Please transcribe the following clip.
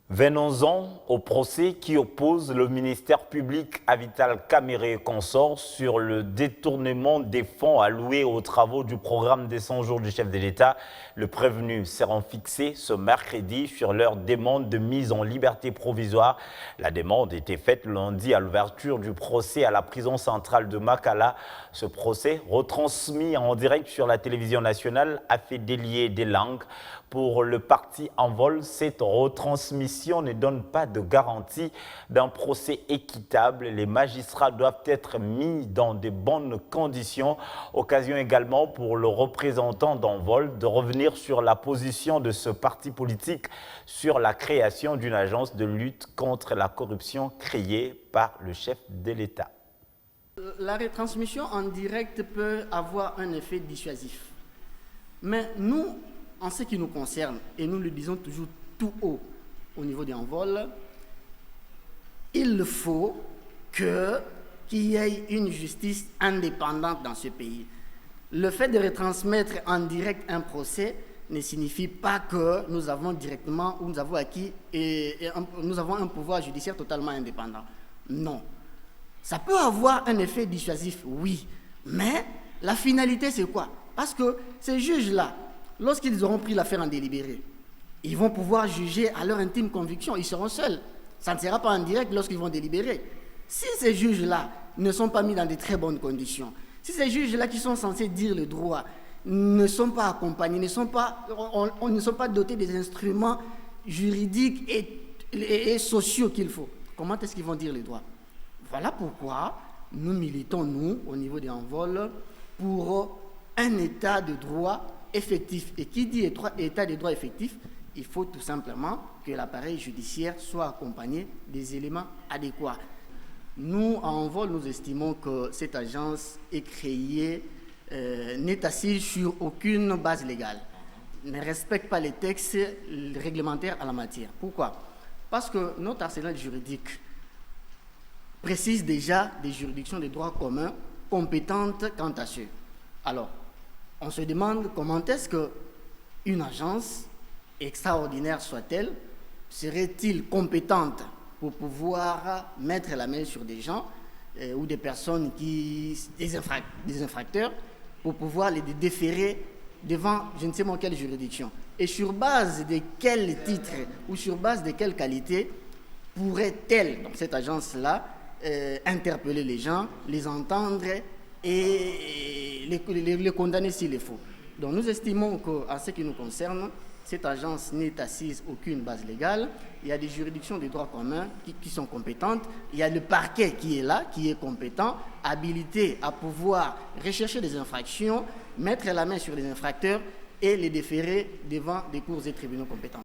Venons-en au procès qui oppose le ministère public à Vital Kamerhe et consorts sur le détournement des fonds alloués aux travaux du programme des 100 jours du chef de l'État. Le prévenu seront fixés ce mercredi sur leur demande de mise en liberté provisoire. La demande était faite lundi à l'ouverture du procès à la prison centrale de Makala. Ce procès, retransmis en direct sur la télévision nationale, a fait délier des langues. Pour le parti Envol, cette retransmission ne donne pas de garantie d'un procès équitable. Les magistrats doivent être mis dans de bonnes conditions. Occasion également pour le représentant d'Envol de revenir sur la position de ce parti politique sur la création d'une agence de lutte contre la corruption créée par le chef de l'État. La retransmission en direct peut avoir un effet dissuasif. Mais nous, en ce qui nous concerne, et nous le disons toujours tout haut au niveau des Envols, il faut qu'il y ait une justice indépendante dans ce pays. Le fait de retransmettre en direct un procès ne signifie pas que nous avons directement ou nous avons acquis nous avons un pouvoir judiciaire totalement indépendant. Non. Ça peut avoir un effet dissuasif, oui. Mais la finalité, c'est quoi? Parce que ces juges-là, lorsqu'ils auront pris l'affaire en délibéré, ils vont pouvoir juger à leur intime conviction. Ils seront seuls. Ça ne sera pas en direct lorsqu'ils vont délibérer. Si ces juges-là ne sont pas mis dans de très bonnes conditions, si ces juges-là qui sont censés dire le droit ne sont pas accompagnés, ne sont pas dotés des instruments juridiques et sociaux qu'il faut, comment est-ce qu'ils vont dire le droit? Voilà pourquoi nous militons, nous, au niveau des Envols, pour un état de droit effectif. Et qui dit état de droit effectif, il faut tout simplement que l'appareil judiciaire soit accompagné des éléments adéquats. Nous, à Envol, nous estimons que cette agence est créée, n'est assise sur aucune base légale, ne respecte pas les textes réglementaires en la matière. Pourquoi? Parce que notre arsenal juridique précise déjà des juridictions de droit commun compétentes quant à ce. Alors, on se demande comment est-ce qu'une agence, extraordinaire soit-elle, serait-il compétente pour pouvoir mettre la main sur des gens ou des personnes, des infracteurs, pour pouvoir les déférer devant je ne sais moi quelle juridiction. Et sur base de quel titre ou sur base de quelle qualité pourrait-elle, donc cette agence-là, interpeller les gens, les entendre et les condamner s'il le faut. Donc nous estimons qu'en ce qui nous concerne, cette agence n'est assise aucune base légale. Il y a des juridictions de droit commun qui sont compétentes. Il y a le parquet qui est là, qui est compétent, habilité à pouvoir rechercher des infractions, mettre la main sur les infracteurs et les déférer devant des cours et tribunaux compétents.